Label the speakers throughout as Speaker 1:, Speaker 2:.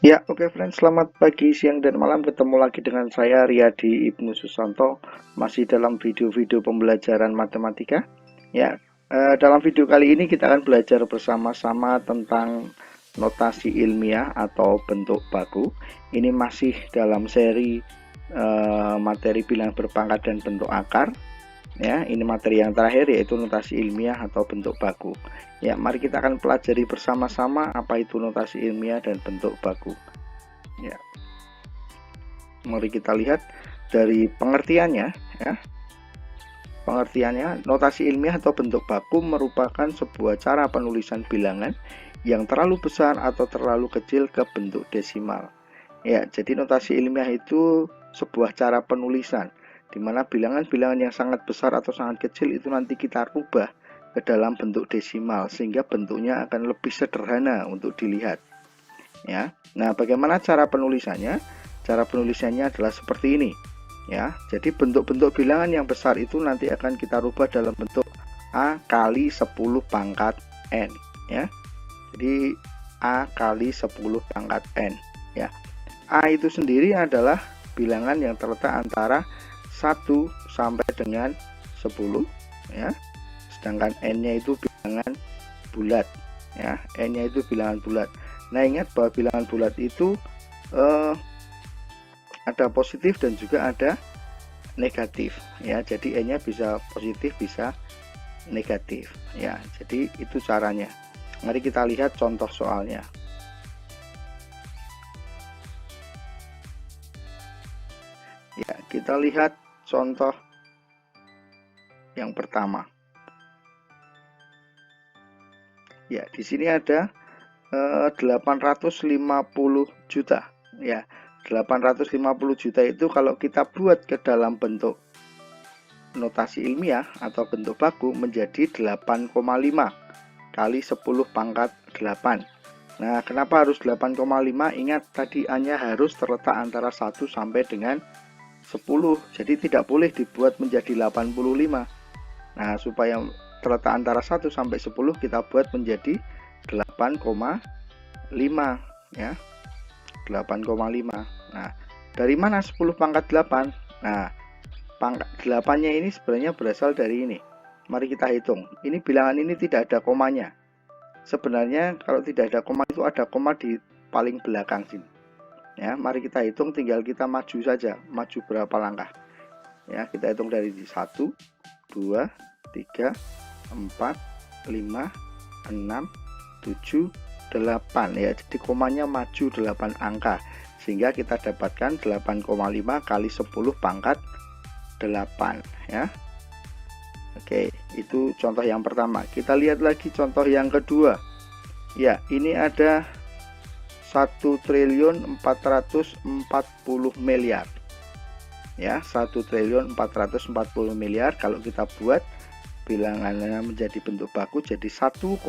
Speaker 1: Ya, oke friends, selamat pagi, siang, dan malam. Ketemu lagi dengan saya Riyadi Ibnu Susanto, masih dalam video-video pembelajaran matematika. Ya, dalam video kali ini kita akan belajar bersama-sama tentang notasi ilmiah atau bentuk baku. Ini masih dalam seri materi bilangan berpangkat dan bentuk akar. Ya, ini materi yang terakhir yaitu notasi ilmiah atau bentuk baku. Ya, mari kita akan pelajari bersama-sama apa itu notasi ilmiah dan bentuk baku. Ya, mari kita lihat dari pengertiannya. Ya, pengertiannya, notasi ilmiah atau bentuk baku merupakan sebuah cara penulisan bilangan yang terlalu besar atau terlalu kecil ke bentuk desimal. Ya, jadi notasi ilmiah itu sebuah cara penulisan di mana bilangan-bilangan yang sangat besar atau sangat kecil itu nanti kita rubah ke dalam bentuk desimal sehingga bentuknya akan lebih sederhana untuk dilihat. Ya. Nah, bagaimana cara penulisannya? Cara penulisannya adalah seperti ini. Ya, jadi bentuk-bentuk bilangan yang besar itu nanti akan kita rubah dalam bentuk A kali 10 pangkat N. Ya, jadi A kali 10 pangkat N. Ya, A itu sendiri adalah bilangan yang terletak antara 1 sampai dengan 10. Ya, sedangkan N-nya itu bilangan bulat. Ya, N-nya itu bilangan bulat. Nah, ingat bahwa bilangan bulat itu ada positif dan juga ada negatif. Ya, jadi N-nya bisa positif, bisa negatif. Ya, jadi itu caranya. Mari kita lihat contoh soalnya. Ya, kita lihat contoh yang pertama. Ya, di sini ada 850 juta. Ya, 850 juta itu kalau kita buat ke dalam bentuk notasi ilmiah atau bentuk baku menjadi 8,5 kali 10 pangkat 8. Nah, kenapa harus 8,5? Ingat tadi A-nya harus terletak antara 1 sampai dengan 10. Jadi tidak boleh dibuat menjadi 85. Nah, supaya terletak antara 1 sampai 10 kita buat menjadi 8,5 ya. 8,5. Nah, dari mana 10 pangkat 8? Nah, pangkat 8-nya ini sebenarnya berasal dari ini. Mari kita hitung. Ini bilangan ini tidak ada komanya. Sebenarnya kalau tidak ada koma itu ada koma di paling belakang sini. Ya, mari kita hitung, tinggal kita maju saja. Maju berapa langkah? Ya, kita hitung dari 1, 2, 3, 4, 5, 6, 7, 8 ya. Jadi komanya maju 8 angka. Sehingga kita dapatkan 8,5 kali 10 pangkat 8 ya. Oke, itu contoh yang pertama. Kita lihat lagi contoh yang kedua. Ya, ini ada 1.440 miliar. Ya, 1.440 miliar. Kalau kita buat bilangannya menjadi bentuk baku jadi 1,44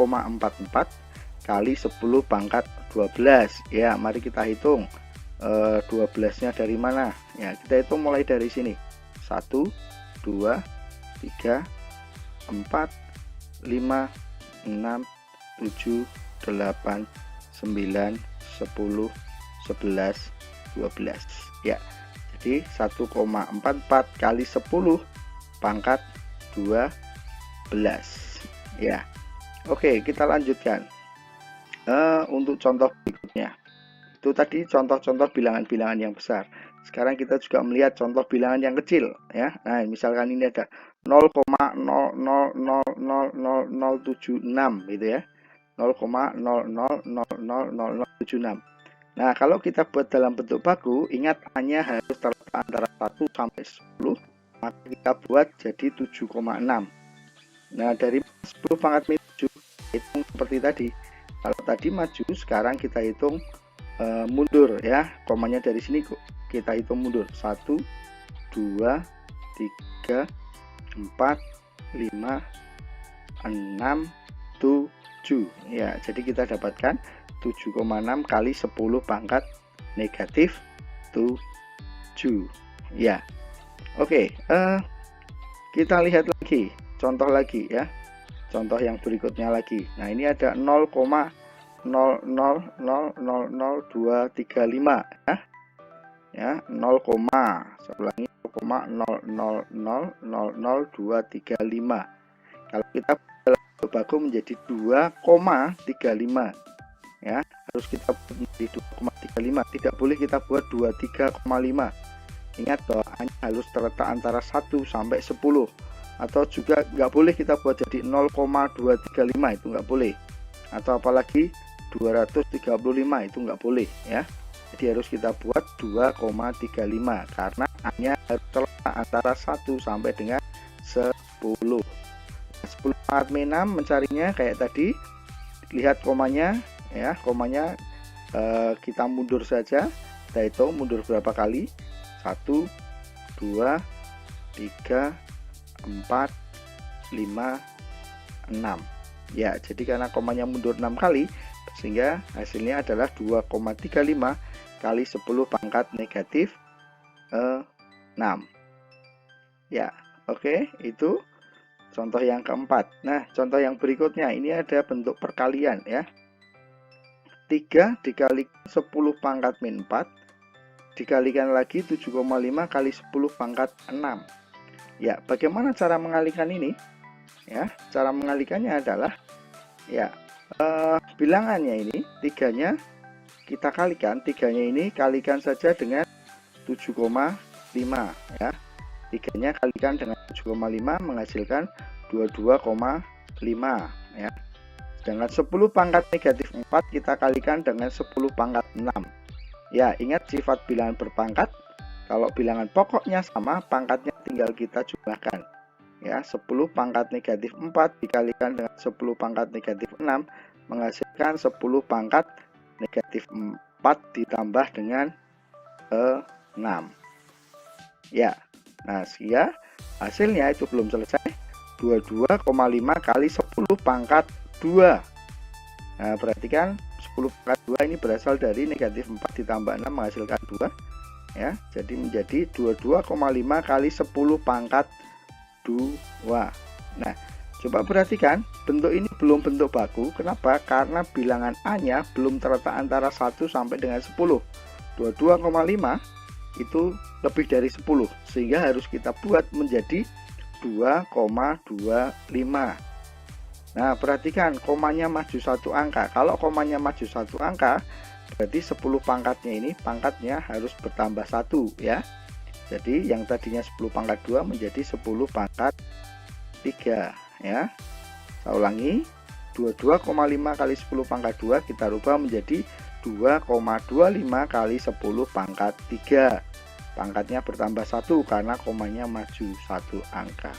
Speaker 1: kali 10 pangkat 12. Ya, mari kita hitung 12-nya dari mana? Ya, kita hitung mulai dari sini. 1, 2, 3, 4, 5, 6, 7, 8, 9, 10, 11, 12. Ya, jadi 1,44 kali 10 pangkat 12. Ya, oke, kita lanjutkan. Untuk contoh berikutnya. Itu tadi contoh-contoh bilangan-bilangan yang besar. Sekarang kita juga melihat contoh bilangan yang kecil ya. Nah, misalkan ini ada 0,00000076 gitu ya. 0,00000076. Nah, kalau kita buat dalam bentuk baku, ingat A-nya harus terletak antara 1 sampai 10, maka kita buat jadi 7,6. Nah, dari 10 pangkat 7 hitung seperti tadi. Kalau tadi maju, sekarang kita hitung mundur ya. Komanya dari sini kita hitung mundur. 1, 2, 3, 4, 5, 6, 7. Ya, jadi kita dapatkan 7,6 kali 10 pangkat negatif 7. Ya. Oke, kita lihat lagi, contoh lagi ya. Contoh yang berikutnya lagi. Nah, ini ada 0,5 0,0000235 ya 0, saya ulangi 0,0000235. Kalau kita dalam bentuk baku menjadi 2,35 ya, harus kita buat menjadi 2,35, tidak boleh kita buat 23,5. Ingat bahwa A-nya harus terletak antara 1 sampai 10, atau juga nggak boleh kita buat jadi 0,235, itu nggak boleh, atau apalagi 235, itu nggak boleh ya. Jadi harus kita buat 2,35 karena A-nya harus terletak antara 1 sampai dengan 10. 10 pangkat min 6 mencarinya kayak tadi, lihat komanya ya, komanya kita mundur saja, kita hitung mundur berapa kali, 1, 2, 3, 4, 5, 6 ya. Jadi karena komanya mundur 6 kali sehingga hasilnya adalah 2,35 kali 10 pangkat negatif 6 ya. Oke, itu contoh yang keempat. Nah, contoh yang berikutnya ini ada bentuk perkalian ya. 3 dikali 10 pangkat min 4 dikalikan lagi 7,5 kali 10 pangkat 6 ya. Bagaimana cara mengalikan ini ya? Cara mengalikannya adalah ya, bilangannya ini 3-nya kita kalikan, 3-nya ini kalikan saja dengan 7,5 ya. 3-nya kalikan dengan 7,5 menghasilkan 22,5 ya. Sedangkan 10 pangkat negatif 4 kita kalikan dengan 10 pangkat 6 ya. Ingat sifat bilangan berpangkat, kalau bilangan pokoknya sama, pangkatnya tinggal kita jumlahkan ya. 10 pangkat negatif 4 dikalikan dengan 10 pangkat negatif 6 menghasilkan 10 pangkat negatif 4 ditambah dengan 6 ya. Nah, sehingga hasilnya itu belum selesai, 22,5 kali 10 pangkat 2. Nah, perhatikan 10 pangkat 2 ini berasal dari negatif 4 ditambah 6 menghasilkan 2 ya. Jadi menjadi 22,5 kali 10 pangkat 2. Nah, coba perhatikan, bentuk ini belum bentuk baku. Kenapa? Karena bilangan A-nya belum terletak antara 1 sampai dengan 10. 22,5 itu lebih dari 10, sehingga harus kita buat menjadi 2,25. Nah, perhatikan komanya maju satu angka. Kalau komanya maju satu angka, berarti 10 pangkatnya ini pangkatnya harus bertambah 1 ya. Jadi yang tadinya 10 pangkat 2 menjadi 10 pangkat 3 ya. Saya ulangi, 22,5 kali 10 pangkat 2 kita rubah menjadi 2,25 kali 10 pangkat 3. Pangkatnya bertambah 1 karena komanya maju satu angka.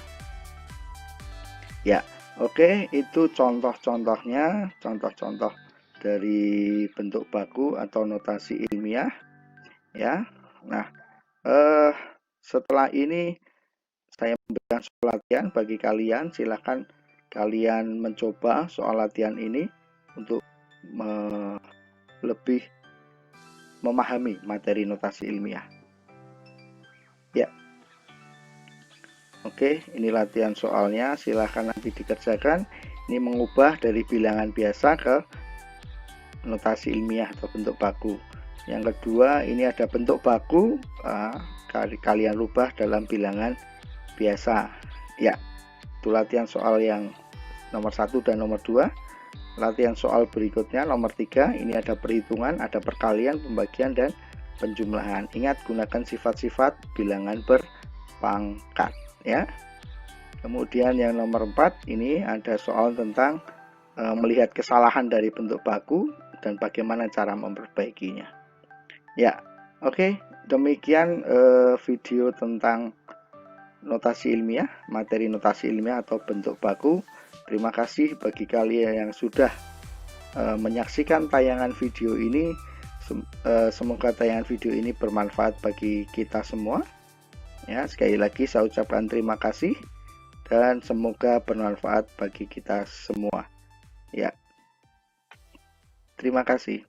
Speaker 1: Ya, oke, itu contoh-contohnya, contoh-contoh dari bentuk baku atau notasi ilmiah ya. Nah, setelah ini saya memberikan soal latihan bagi kalian. Silahkan kalian mencoba soal latihan ini untuk lebih memahami materi notasi ilmiah ya. Oke, ini latihan soalnya, silahkan nanti dikerjakan. Ini mengubah dari bilangan biasa ke notasi ilmiah atau bentuk baku. Yang kedua, ini ada bentuk baku, kalian rubah dalam bilangan biasa ya. Itu latihan soal yang nomor 1 dan nomor 2. Latihan soal berikutnya nomor 3, ini ada perhitungan, ada perkalian, pembagian, dan penjumlahan. Ingat, gunakan sifat-sifat bilangan berpangkat ya. Kemudian yang nomor 4, ini ada soal tentang melihat kesalahan dari bentuk baku dan bagaimana cara memperbaikinya ya. Oke, demikian video tentang notasi ilmiah, materi notasi ilmiah atau bentuk baku. Terima kasih bagi kalian yang sudah menyaksikan tayangan video ini. Semoga tayangan video ini bermanfaat bagi kita semua ya. Sekali lagi saya ucapkan terima kasih dan semoga bermanfaat bagi kita semua ya. Terima kasih.